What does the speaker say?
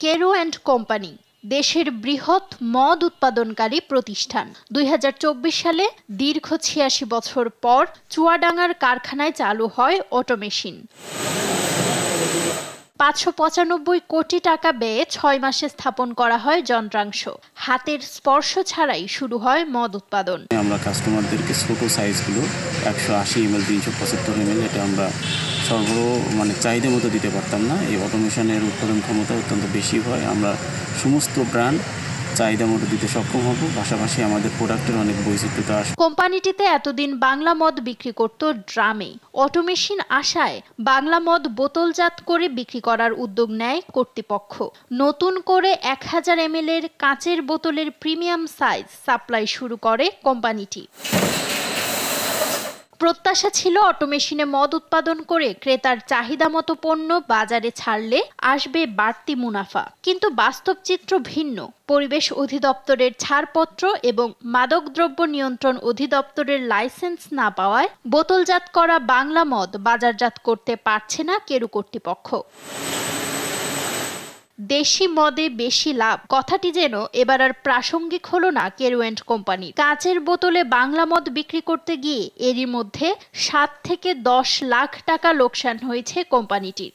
Carew and company দেশের বৃহৎ মদ উৎপাদনকারী প্রতিষ্ঠান। ২০২৪ সালে দীর্ঘ ৮৬ বছর পর চুয়াডাঙ্গার কারখানায় চালু হয় অটোমেশিন। ৫৯৫ কোটি টাকা ব্যয়ে ৬ মাসে স্থাপন করা হয় যন্ত্রাংশ। হাতের স্পর্শ ছাড়াই শুরু হয় মদ উৎপাদন। আমরা কাস্টমারদেরকে ছোট সাইজগুলো ১৮০ ml ৩৭৫ ml এটা আমরা চাহিদা মতো দিতে পারতাম না। এই অটোমেশনের উৎপাদন ক্ষমতা অত্যন্ত বেশি হয়। আমরা সমস্ত ব্র্যান্ড চাহিদা মতো দিতে সক্ষম হব। পাশাপাশি আমাদের প্রোডাক্টের অনেক বৈচিত্র্যতা আসে। কোম্পানিটিতে এতদিন বাংলা মদ বিক্রি করত ড্রামে। অটোমেশিন আসায় বাংলা মদ বোতলজাত করে বিক্রি করার উদ্যোগ নেয় কর্তৃপক্ষ। নতুন করে ১০০০ ml এর কাঁচের বোতলের প্রিমিয়াম সাইজ সাপ্লাই শুরু করে কোম্পানিটি। প্রত্যাশা ছিল অটোমেশিনে মদ উৎপাদন করে ক্রেতার চাহিদা মতো পণ্য বাজারে ছাড়লে আসবে বাড়তি মুনাফা। কিন্তু বাস্তব চিত্র ভিন্ন। পরিবেশ অধিদপ্তরের ছাড়পত্র এবং মাদকদ্রব্য নিয়ন্ত্রণ অধিদপ্তরের লাইসেন্স না পাওয়ায় বোতলজাত করা বাংলা মদ বাজারজাত করতে পারছে না কেরু কর্তৃপক্ষ। দেশি মদে বেশি লাভ কথাটি যেন এবার আর প্রাসঙ্গিক হলো না কেরু অ্যান্ড কোম্পানি। কাঁচের বোতলে বাংলা মদ বিক্রি করতে গিয়ে এরই মধ্যে ৭ থেকে ১০ লাখ টাকা লোকসান হয়েছে কোম্পানিটির।